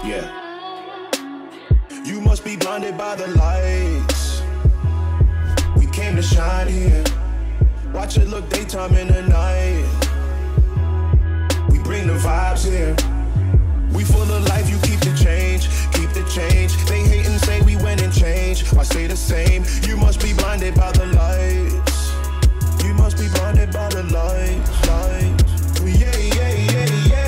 Yeah. You must be blinded by the lights. We came to shine here. Watch it look daytime in the night. We bring the vibes here. We full of life, you keep the change. Keep the change. They hate and say we went and changed. I stay the same. You must be blinded by the lights. You must be blinded by the lights. Lights. Yeah, yeah, yeah, yeah.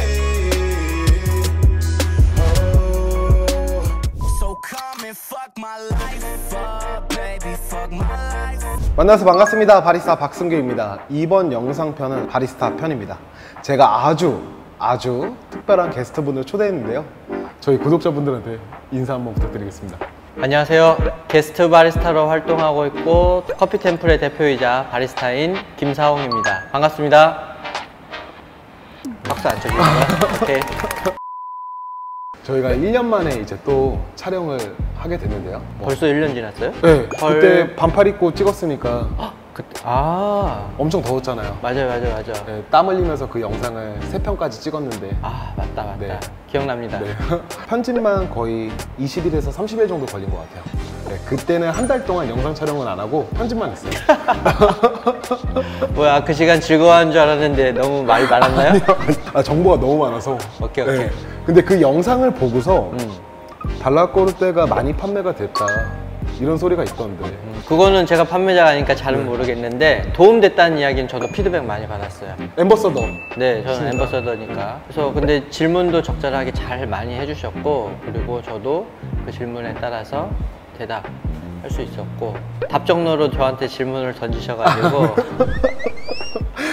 만나서 반갑습니다. 바리스타 박승규입니다. 이번 영상편은 바리스타 편입니다. 제가 아주 특별한 게스트분을 초대했는데요. 저희 구독자분들한테 인사 한번 부탁드리겠습니다. 안녕하세요. 게스트 바리스타로 활동하고 있고 커피 템플의 대표이자 바리스타인 김사홍입니다. 반갑습니다. 박수 안 쳐주세요. 오케이. 저희가 1년 만에 이제 또 촬영을 하게 됐는데요. 벌써 1년 지났어요? 네. 그때 반팔 입고 찍었으니까 그때 엄청 더웠잖아요. 맞아요. 네, 땀 흘리면서 그 영상을 3편까지 찍었는데 맞다. 네. 기억납니다. 네. 편집만 거의 20일에서 30일 정도 걸린 것 같아요. 네, 그때는 한 달 동안 영상 촬영은 안 하고 편집만 했어요. 뭐야, 그 시간 즐거워하는 줄 알았는데 너무 말이 많았나요? 아니요. 정보가 너무 많아서. 오케이. 네. 근데 그 영상을 보고서 발라꼬르테가 많이 판매가 됐다 이런 소리가 있던데. 그거는 제가 판매자가 아니니까 잘은 모르겠는데 도움됐다는 이야기는 저도 피드백 많이 받았어요. 엠버서더. 네, 저는 엠버서더니까. 그래서 근데 질문도 적절하게 잘 많이 해주셨고, 그리고 저도 그 질문에 따라서 대답할 수 있었고, 답정너로 저한테 질문을 던지셔가지고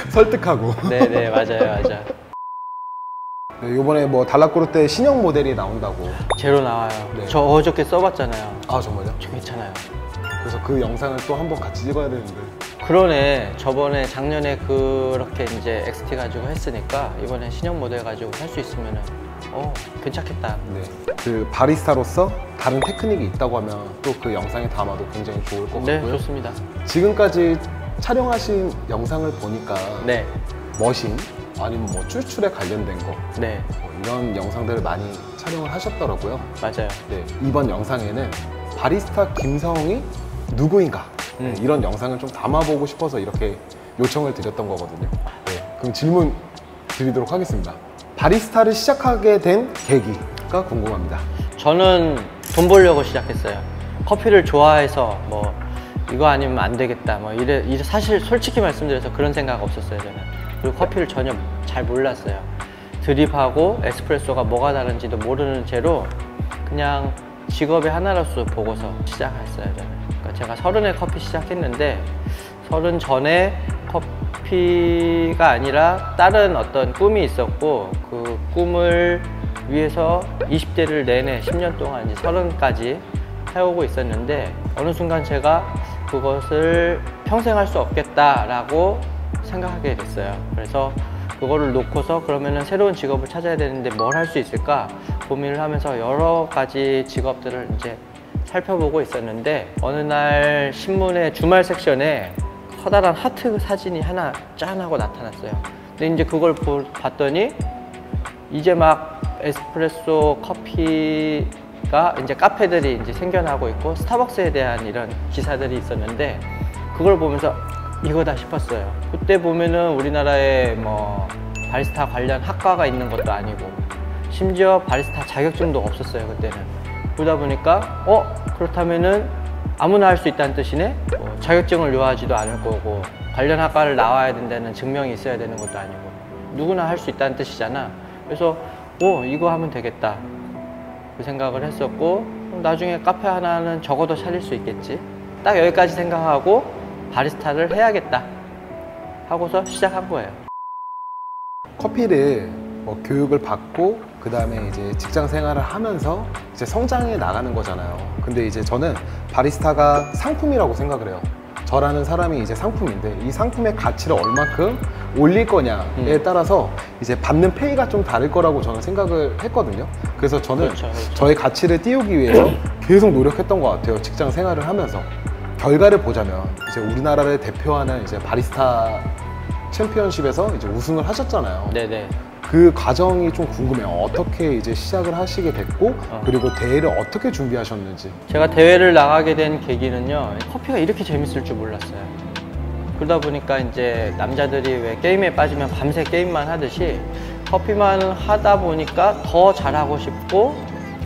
설득하고. 네네, 맞아요. 네, 이번에 뭐 달라꼬르테 신형 모델이 나온다고. 제로 나와요. 네. 저 어저께 써봤잖아요. 아, 정말요? 저 괜찮아요. 그래서 그 영상을 또 한번 같이 찍어야 되는데. 그러네. 저번에 작년에 그렇게 이제 XT 가지고 했으니까 이번에 신형 모델 가지고 할 수 있으면은 괜찮겠다. 네. 그 바리스타로서 다른 테크닉이 있다고 하면 또 그 영상에 담아도 굉장히 좋을 것 같고요. 네, 좋습니다. 지금까지 촬영하신 영상을 보니까 네. 머신 아니면 뭐 툴툴에 관련된 거 네. 이런 영상들을 많이 촬영을 하셨더라고요. 맞아요. 네, 이번 영상에는 바리스타 김사홍이 누구인가 이런 영상을 좀 담아보고 싶어서 이렇게 요청을 드렸던 거거든요. 네, 그럼 질문 드리도록 하겠습니다. 바리스타를 시작하게 된 계기가 궁금합니다. 저는 돈 벌려고 시작했어요. 커피를 좋아해서 뭐 이거 아니면 안 되겠다 뭐 이래 사실 솔직히 말씀드려서 그런 생각 없었어요. 저는. 그리고 커피를 전혀 잘 몰랐어요. 드립하고 에스프레소가 뭐가 다른지도 모르는 채로 그냥 직업의 하나로서 보고서 시작했어요. 저는. 그러니까 제가 30에 커피 시작했는데 30 전에 커피가 아니라 다른 어떤 꿈이 있었고 그 꿈을 위해서 20대를 내내 10년 동안 이제 30까지 해오고 있었는데 어느 순간 제가 그것을 평생 할 수 없겠다라고 생각하게 됐어요. 그래서 그거를 놓고서 그러면은 새로운 직업을 찾아야 되는데 뭘 할 수 있을까 고민을 하면서 여러 가지 직업들을 이제 살펴보고 있었는데 어느 날 신문의 주말 섹션에 커다란 하트 사진이 하나 짠 하고 나타났어요. 근데 이제 그걸 봤더니 이제 막 에스프레소 커피가 이제 카페들이 이제 생겨나고 있고 스타벅스에 대한 이런 기사들이 있었는데 그걸 보면서 이거다 싶었어요. 그때 보면은 우리나라에 뭐 바리스타 관련 학과가 있는 것도 아니고 심지어 바리스타 자격증도 없었어요. 그때는. 그러다 보니까 그렇다면은 아무나 할 수 있다는 뜻이네. 뭐 자격증을 요하지도 않을 거고 관련 학과를 나와야 된다는 증명이 있어야 되는 것도 아니고 누구나 할 수 있다는 뜻이잖아. 그래서 이거 하면 되겠다 그 생각을 했었고 나중에 카페 하나는 적어도 차릴 수 있겠지. 딱 여기까지 생각하고 바리스타를 해야겠다 하고서 시작한 거예요. 커피를 뭐 교육을 받고 그 다음에 이제 직장 생활을 하면서 이제 성장해 나가는 거잖아요. 근데 이제 저는 바리스타가 상품이라고 생각을 해요. 저라는 사람이 이제 상품인데 이 상품의 가치를 얼마큼 올릴 거냐에 따라서 이제 받는 페이가 좀 다를 거라고 저는 생각을 했거든요. 그래서 저는 그렇죠. 저의 가치를 띄우기 위해서 계속 노력했던 것 같아요. 직장 생활을 하면서. 결과를 보자면 이제 우리나라를 대표하는 이제 바리스타 챔피언십에서 이제 우승을 하셨잖아요. 네네. 그 과정이 좀 궁금해요. 어떻게 이제 시작을 하시게 됐고, 그리고 대회를 어떻게 준비하셨는지. 제가 대회를 나가게 된 계기는요, 커피가 이렇게 재밌을 줄 몰랐어요. 그러다 보니까 이제 남자들이 왜 게임에 빠지면 밤새 게임만 하듯이 커피만 하다 보니까 더 잘하고 싶고,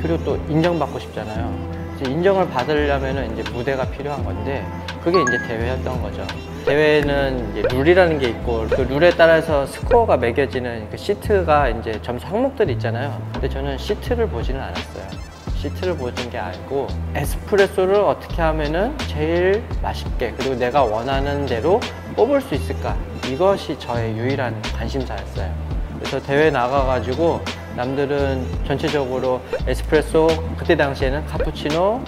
그리고 또 인정받고 싶잖아요. 이제 인정을 받으려면 이제 무대가 필요한 건데, 그게 이제 대회였던 거죠. 대회는 이제 룰이라는 게 있고, 그 룰에 따라서 스코어가 매겨지는 그 시트가 이제 점수 항목들이 있잖아요. 근데 저는 시트를 보지는 않았어요. 시트를 보는 게 아니고 에스프레소를 어떻게 하면은 제일 맛있게, 그리고 내가 원하는 대로 뽑을 수 있을까, 이것이 저의 유일한 관심사였어요. 그래서 대회 나가가지고 남들은 전체적으로 에스프레소, 그때 당시에는 카푸치노,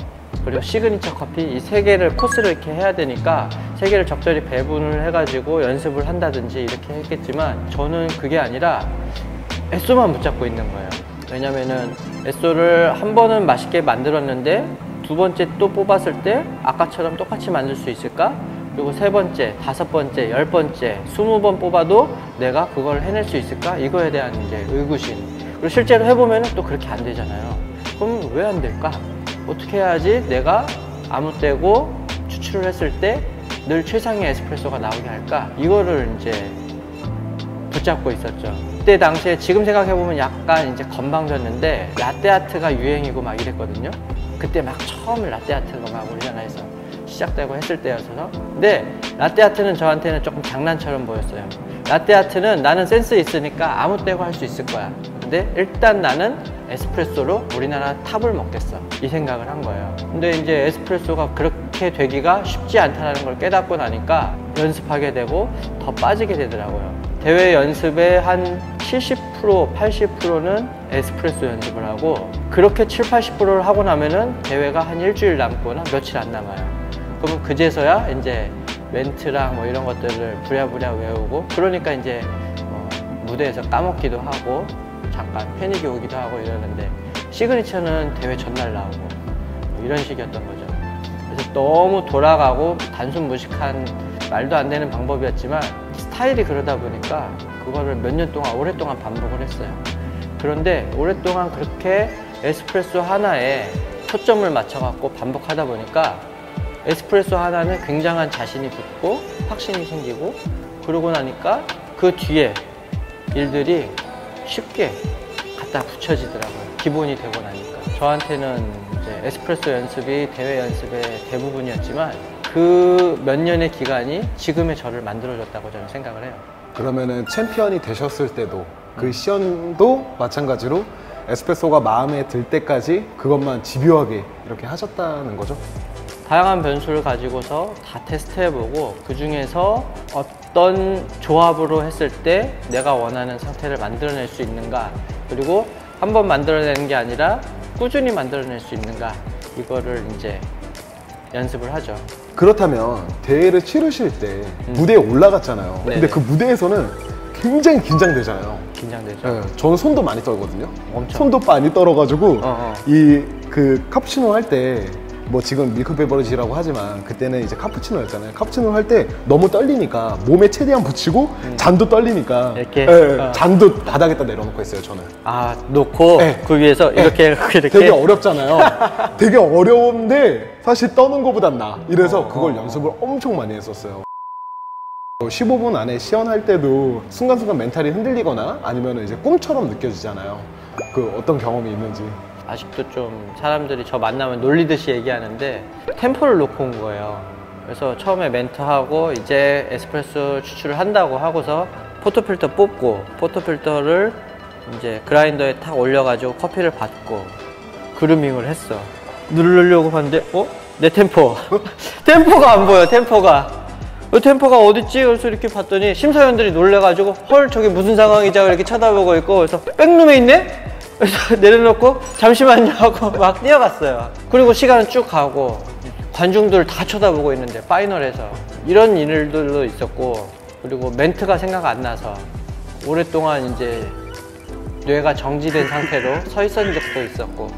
그리고 시그니처 커피, 이 세 개를 코스를 이렇게 해야 되니까 세 개를 적절히 배분을 해가지고 연습을 한다든지 이렇게 했겠지만, 저는 그게 아니라 에쏘만 붙잡고 있는 거예요. 왜냐면은 에쏘를 한 번은 맛있게 만들었는데 두 번째 또 뽑았을 때 아까처럼 똑같이 만들 수 있을까? 그리고 세 번째, 다섯 번째, 10번째, 20번 뽑아도 내가 그걸 해낼 수 있을까? 이거에 대한 이제 의구심. 그리고 실제로 해보면 또 그렇게 안 되잖아요. 그럼 왜 안 될까? 어떻게 해야지 내가 아무 때고 추출을 했을 때 늘 최상의 에스프레소가 나오게 할까? 이거를 이제 붙잡고 있었죠. 그때 당시에 지금 생각해보면 약간 이제 건방졌는데 라떼아트가 유행이고 막 이랬거든요. 그때 막 처음 라떼아트가 막 우리나라에서 시작되고 했을 때였어서. 근데 라떼아트는 저한테는 조금 장난처럼 보였어요. 라떼아트는 나는 센스 있으니까 아무 때고 할 수 있을 거야. 근데 일단 나는 에스프레소로 우리나라 탑을 먹겠어, 이 생각을 한 거예요. 근데 이제 에스프레소가 그렇게 되기가 쉽지 않다는 걸 깨닫고 나니까 연습하게 되고 더 빠지게 되더라고요. 대회 연습의 한 70%, 80%는 에스프레소 연습을 하고, 그렇게 7, 80%를 하고 나면은 대회가 한 일주일 남거나 며칠 안 남아요. 그러면 그제서야 이제 멘트랑 뭐 이런 것들을 부랴부랴 외우고, 그러니까 이제 무대에서 까먹기도 하고 잠깐 패닉이 오기도 하고 이러는데, 시그니처는 대회 전날 나오고 뭐 이런 식이었던 거죠. 그래서 너무 돌아가고 단순 무식한 말도 안 되는 방법이었지만 스타일이 그러다 보니까 그거를 몇 년 동안, 오랫동안 반복을 했어요. 그런데 오랫동안 그렇게 에스프레소 하나에 초점을 맞춰갖고 반복하다 보니까 에스프레소 하나는 굉장한 자신이 붙고 확신이 생기고, 그러고 나니까 그 뒤에 일들이 쉽게 갖다 붙여지더라고요. 기본이 되고 나니까. 저한테는 이제 에스프레소 연습이 대회 연습의 대부분이었지만 그 몇 년의 기간이 지금의 저를 만들어줬다고 저는 생각을 해요. 그러면은 챔피언이 되셨을 때도 그 시연도 마찬가지로 에스프레소가 마음에 들 때까지 그것만 집요하게 이렇게 하셨다는 거죠? 다양한 변수를 가지고서 다 테스트해보고, 그 중에서 어떤 조합으로 했을 때 내가 원하는 상태를 만들어낼 수 있는가, 그리고 한번 만들어내는 게 아니라 꾸준히 만들어낼 수 있는가, 이거를 이제 연습을 하죠. 그렇다면 대회를 치르실 때 무대에 올라갔잖아요. 네네. 근데 그 무대에서는 굉장히 긴장되잖아요. 긴장되죠. 네, 저는 손도 많이 떨거든요. 엄청. 손도 많이 떨어가지고 어어. 이 그 카푸치노 할 때, 뭐 지금 밀크 베버리지라고 하지만 그때는 이제 카푸치노였잖아요. 카푸치노 할 때 너무 떨리니까 몸에 최대한 붙이고 잔도 떨리니까 이렇게? 잔도 바닥에다 내려놓고 했어요, 저는. 아, 놓고 네. 그 위에서 이렇게 이렇게. 되게 어렵잖아요. 되게 어려운데 사실 떠는 것보단 나. 이래서 그걸 연습을 엄청 많이 했었어요. 15분 안에 시연할 때도 순간순간 멘탈이 흔들리거나 아니면 이제 꿈처럼 느껴지잖아요. 그 어떤 경험이 있는지. 아직도 좀 사람들이 저 만나면 놀리듯이 얘기하는데 템포를 놓고 온 거예요. 그래서 처음에 멘트하고 이제 에스프레소 추출을 한다고 하고서 포토필터 뽑고, 포토필터를 이제 그라인더에 탁 올려가지고 커피를 받고 그루밍을 했어. 누르려고 하는데 내 템포 템포가 안 보여. 템포가 어딨지? 그래서 이렇게 봤더니 심사위원들이 놀래가지고 헐, 저게 무슨 상황이자 이렇게 쳐다보고 있고, 그래서 백룸에 있네? 그래서 내려놓고 잠시만요 하고 막 뛰어갔어요. 그리고 시간은 쭉 가고 관중들 다 쳐다보고 있는데, 파이널에서 이런 일들도 있었고, 그리고 멘트가 생각 안 나서 오랫동안 이제 뇌가 정지된 상태로 서 있었던 적도 있었고,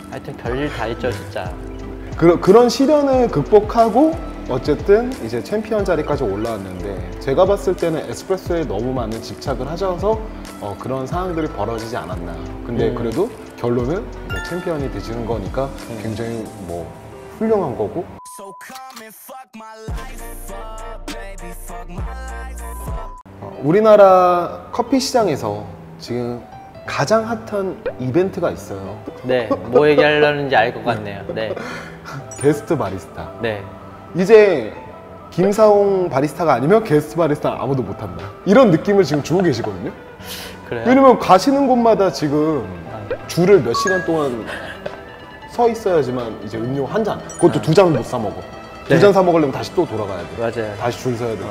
하여튼 별일 다 있죠 진짜. 그런 시련을 극복하고 어쨌든 이제 챔피언 자리까지 올라왔는데 제가 봤을 때는 에스프레소에 너무 많은 집착을 하셔서 그런 상황들이 벌어지지 않았나. 근데 그래도 결론은 이제 챔피언이 되시는 거니까 굉장히 뭐 훌륭한 거고. 우리나라 커피 시장에서 지금 가장 핫한 이벤트가 있어요. 네, 뭐 얘기하려는지 알 것 같네요. 네. 게스트 바리스타. 네. 이제 김사홍 바리스타가 아니면 게스트 바리스타 아무도 못한다. 이런 느낌을 지금 주고 계시거든요. 그래요? 왜냐면 가시는 곳마다 지금 줄을 몇 시간 동안 서 있어야지만 이제 음료 한 잔, 그것도 두 잔 못 사 먹어. 두 네. 잔 사 먹으려면 다시 또 돌아가야 돼. 맞아요. 다시 줄 서야 돼.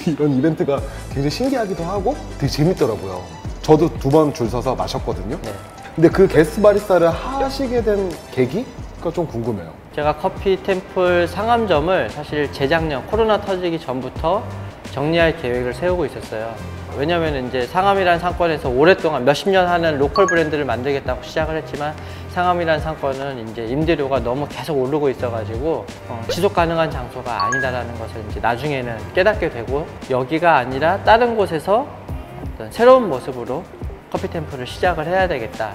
이런 이벤트가 굉장히 신기하기도 하고 되게 재밌더라고요. 저도 2번 줄 서서 마셨거든요. 네. 근데 그 게스트 바리스타를 하시게 된 계기가 좀 궁금해요. 제가 커피 템플 상암점을 사실 재작년 코로나 터지기 전부터 정리할 계획을 세우고 있었어요. 왜냐면 이제 상암이라는 상권에서 오랫동안 몇십 년 하는 로컬 브랜드를 만들겠다고 시작을 했지만 상암이라는 상권은 이제 임대료가 너무 계속 오르고 있어가지고 지속 가능한 장소가 아니다라는 것을 이제 나중에는 깨닫게 되고, 여기가 아니라 다른 곳에서 어떤 새로운 모습으로 커피 템플을 시작을 해야 되겠다.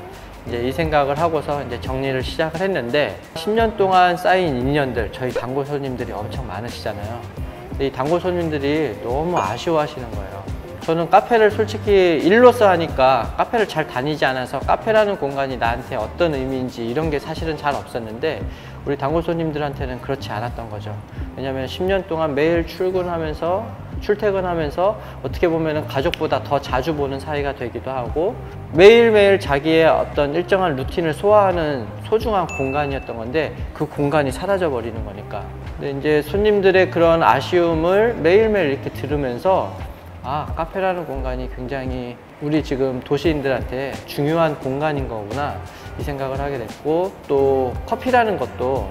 이제 이 생각을 하고서 이제 정리를 시작을 했는데, 10년 동안 쌓인 인연들, 저희 단골 손님들이 엄청 많으시잖아요. 근데 이 단골 손님들이 너무 아쉬워하시는 거예요. 저는 카페를 솔직히 일로서 하니까 카페를 잘 다니지 않아서 카페라는 공간이 나한테 어떤 의미인지 이런 게 사실은 잘 없었는데, 우리 단골 손님들한테는 그렇지 않았던 거죠. 왜냐하면 10년 동안 매일 출퇴근하면서 어떻게 보면 가족보다 더 자주 보는 사이가 되기도 하고, 매일매일 자기의 어떤 일정한 루틴을 소화하는 소중한 공간이었던 건데, 그 공간이 사라져 버리는 거니까. 근데 이제 손님들의 그런 아쉬움을 매일매일 이렇게 들으면서, 아, 카페라는 공간이 굉장히 우리 지금 도시인들한테 중요한 공간인 거구나, 이 생각을 하게 됐고, 또 커피라는 것도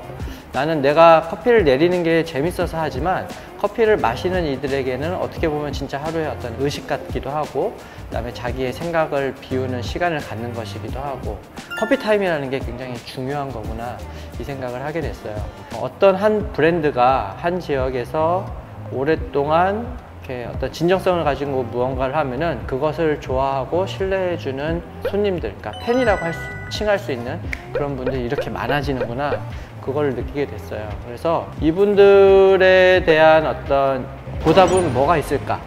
나는 내가 커피를 내리는 게 재밌어서 하지만 커피를 마시는 이들에게는 어떻게 보면 진짜 하루의 어떤 의식 같기도 하고, 그다음에 자기의 생각을 비우는 시간을 갖는 것이기도 하고, 커피 타임이라는 게 굉장히 중요한 거구나, 이 생각을 하게 됐어요. 어떤 한 브랜드가 한 지역에서 오랫동안 이렇게 어떤 진정성을 가지고 무언가를 하면은 그것을 좋아하고 신뢰해주는 손님들, 그러니까 팬이라고 칭할 수 있는 그런 분들이 이렇게 많아지는구나, 그걸 느끼게 됐어요. 그래서 이분들에 대한 어떤 보답은 뭐가 있을까,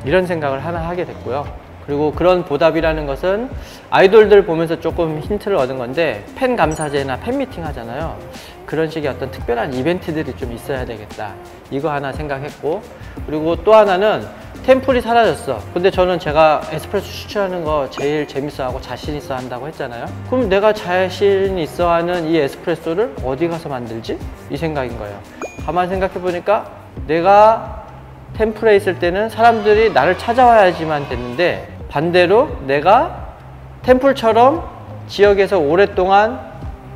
이런 생각을 하나 하게 됐고요. 그리고 그런 보답이라는 것은 아이돌들 보면서 조금 힌트를 얻은 건데, 팬 감사제나 팬 미팅 하잖아요. 그런 식의 어떤 특별한 이벤트들이 좀 있어야 되겠다, 이거 하나 생각했고, 그리고 또 하나는 템플이 사라졌어. 근데 저는 제가 에스프레소 추천하는 거 제일 재밌어하고 자신 있어 한다고 했잖아요. 그럼 내가 자신 있어 하는 이 에스프레소를 어디 가서 만들지? 이 생각인 거예요. 가만히 생각해 보니까 내가 템플에 있을 때는 사람들이 나를 찾아와야지만 됐는데, 반대로 내가 템플처럼 지역에서 오랫동안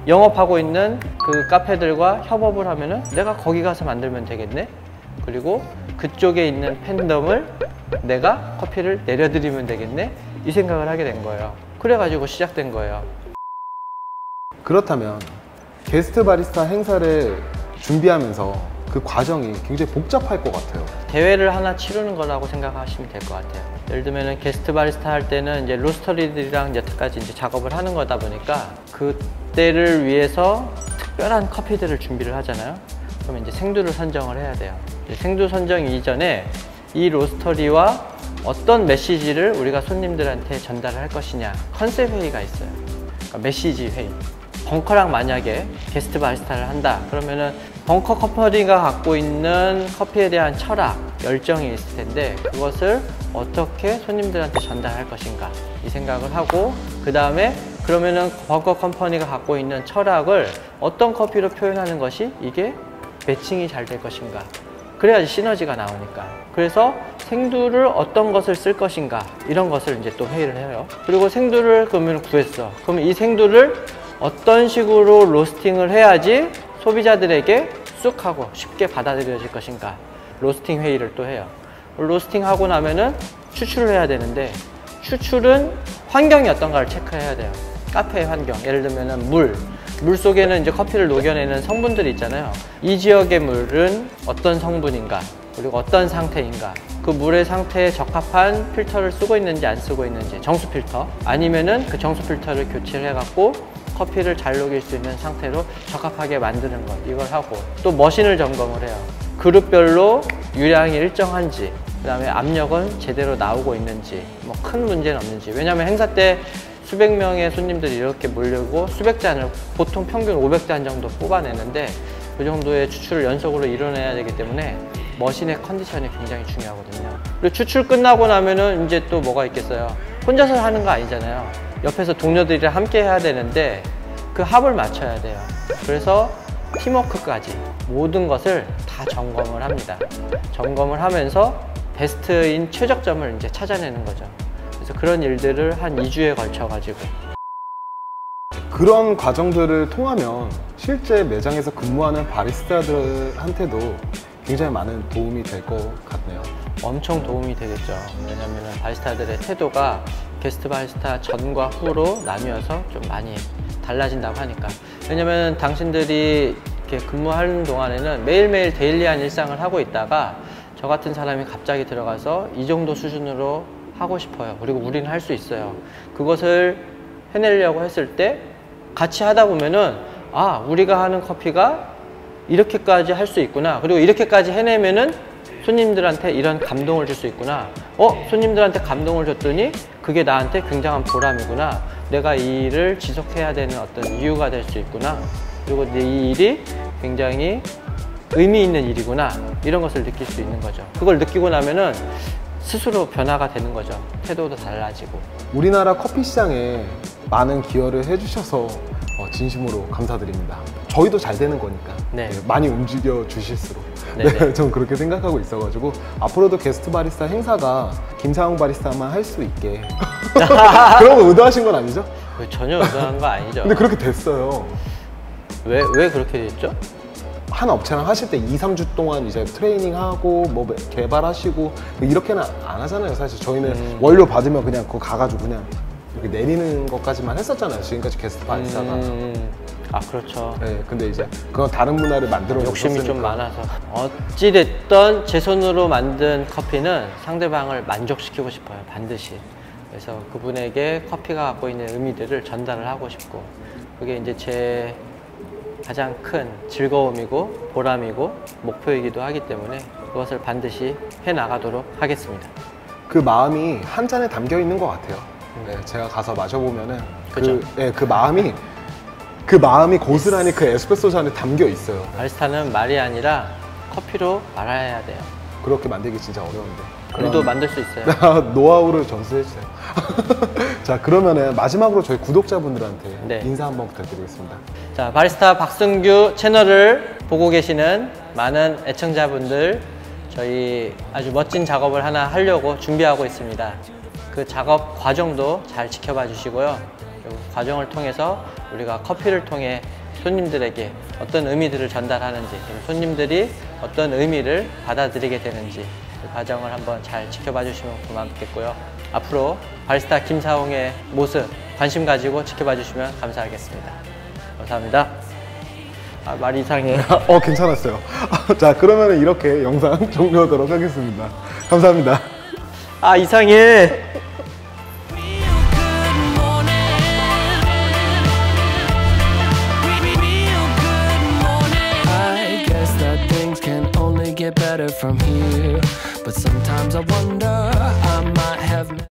영업하고 있는 그 카페들과 협업을 하면은 내가 거기 가서 만들면 되겠네? 그리고 그쪽에 있는 팬덤을 내가 커피를 내려드리면 되겠네? 이 생각을 하게 된 거예요. 그래가지고 시작된 거예요. 그렇다면 게스트 바리스타 행사를 준비하면서 그 과정이 굉장히 복잡할 것 같아요. 대회를 하나 치르는 거라고 생각하시면 될 것 같아요. 예를 들면 게스트 바리스타 할 때는 이제 로스터리들이랑 여태까지 이제 작업을 하는 거다 보니까 그때를 위해서 특별한 커피들을 준비를 하잖아요. 그러면 이제 생두를 선정을 해야 돼요. 생두 선정 이전에 이 로스터리와 어떤 메시지를 우리가 손님들한테 전달을 할 것이냐, 컨셉 회의가 있어요. 그러니까 메시지 회의. 벙커랑 만약에 게스트 바리스타를 한다 그러면은 벙커 컴퍼니가 갖고 있는 커피에 대한 철학, 열정이 있을 텐데, 그것을 어떻게 손님들한테 전달할 것인가, 이 생각을 하고, 그 다음에 그러면은 벙커 컴퍼니가 갖고 있는 철학을 어떤 커피로 표현하는 것이 이게 매칭이 잘 될 것인가, 그래야지 시너지가 나오니까. 그래서 생두를 어떤 것을 쓸 것인가, 이런 것을 이제 또 회의를 해요. 그리고 생두를 그러면 구했어. 그러면 이 생두를 어떤 식으로 로스팅을 해야지 소비자들에게 쑥 하고 쉽게 받아들여질 것인가, 로스팅 회의를 또 해요. 로스팅 하고 나면은 추출을 해야 되는데, 추출은 환경이 어떤가를 체크해야 돼요. 카페의 환경, 예를 들면은 물, 물 속에는 이제 커피를 녹여내는 성분들이 있잖아요. 이 지역의 물은 어떤 성분인가, 그리고 어떤 상태인가, 그 물의 상태에 적합한 필터를 쓰고 있는지 안 쓰고 있는지, 정수 필터 아니면은 그 정수 필터를 교체를 해갖고 커피를 잘 녹일 수 있는 상태로 적합하게 만드는 것, 이걸 하고 또 머신을 점검을 해요. 그룹별로 유량이 일정한지, 그 다음에 압력은 제대로 나오고 있는지, 뭐 큰 문제는 없는지. 왜냐하면 행사 때 수백 명의 손님들이 이렇게 몰려고 수백 잔을, 보통 평균 500잔 정도 뽑아내는데 그 정도의 추출을 연속으로 이뤄내야 되기 때문에 머신의 컨디션이 굉장히 중요하거든요. 그리고 추출 끝나고 나면은 이제 또 뭐가 있겠어요. 혼자서 하는 거 아니잖아요. 옆에서 동료들이랑 함께 해야 되는데 그 합을 맞춰야 돼요. 그래서 팀워크까지 모든 것을 다 점검을 합니다. 점검을 하면서 베스트인 최적점을 이제 찾아내는 거죠. 그래서 그런 일들을 한 2주에 걸쳐 가지고. 그런 과정들을 통하면 실제 매장에서 근무하는 바리스타들한테도 굉장히 많은 도움이 될 것 같네요. 엄청 도움이 되겠죠. 왜냐하면 바리스타들의 태도가 게스트 바리스타 전과 후로 나뉘어서 좀 많이 달라진다고 하니까. 왜냐면 당신들이 이렇게 근무하는 동안에는 매일매일 데일리한 일상을 하고 있다가 저 같은 사람이 갑자기 들어가서 이 정도 수준으로 하고 싶어요. 그리고 우리는 할 수 있어요. 그것을 해내려고 했을 때 같이 하다 보면은 아, 우리가 하는 커피가 이렇게까지 할 수 있구나. 그리고 이렇게까지 해내면은 손님들한테 이런 감동을 줄 수 있구나. 손님들한테 감동을 줬더니 그게 나한테 굉장한 보람이구나. 내가 이 일을 지속해야 되는 어떤 이유가 될 수 있구나. 그리고 이 일이 굉장히 의미 있는 일이구나. 이런 것을 느낄 수 있는 거죠. 그걸 느끼고 나면은 스스로 변화가 되는 거죠. 태도도 달라지고. 우리나라 커피 시장에 많은 기여를 해주셔서 진심으로 감사드립니다. 저희도 잘 되는 거니까 네. 많이 움직여 주실수록 네, 저는 그렇게 생각하고 있어가지고 앞으로도 게스트 바리스타 행사가 김사홍 바리스타만 할 수 있게 그런 거 의도하신 건 아니죠? 전혀 의도한 거 아니죠. 근데 그렇게 됐어요. 왜 그렇게 됐죠? 한 업체랑 하실 때 2, 3주 동안 이제 트레이닝하고 뭐 개발하시고 이렇게는 안 하잖아요. 사실 저희는 원료 받으면 그냥 그거 가가지고 그냥 이렇게 내리는 것까지만 했었잖아요. 지금까지 게스트 바리스타가. 아, 그렇죠. 네, 근데 이제 그건 다른 문화를 만들어 욕심이 좀 많아서. 어찌됐든 제 손으로 만든 커피는 상대방을 만족시키고 싶어요. 반드시. 그래서 그분에게 커피가 갖고 있는 의미들을 전달을 하고 싶고, 그게 이제 제 가장 큰 즐거움이고 보람이고 목표이기도 하기 때문에 그것을 반드시 해나가도록 하겠습니다. 그 마음이 한 잔에 담겨 있는 것 같아요. 네, 제가 가서 마셔보면은 그 마음이 고스란히 그 에스프레소 잔에 담겨 있어요. 바리스타는 말이 아니라 커피로 말해야 돼요. 그렇게 만들기 진짜 어려운데. 우리도 만들 수 있어요. 노하우를 전수해주세요. 자, 그러면은 마지막으로 저희 구독자분들한테 네. 인사 한번 부탁드리겠습니다. 자, 바리스타 박승규 채널을 보고 계시는 많은 애청자분들, 저희 아주 멋진 작업을 하나 하려고 준비하고 있습니다. 그 작업 과정도 잘 지켜봐 주시고요. 그 과정을 통해서 우리가 커피를 통해 손님들에게 어떤 의미들을 전달하는지, 손님들이 어떤 의미를 받아들이게 되는지 그 과정을 한번 잘 지켜봐 주시면 고맙겠고요. 앞으로 바리스타 김사홍의 모습 관심 가지고 지켜봐 주시면 감사하겠습니다. 감사합니다. 아, 말이 이상해요. 괜찮았어요. 자, 그러면 이렇게 영상 종료하도록 하겠습니다. 감사합니다. 아, 이상해. Get better from here, but sometimes I wonder I might have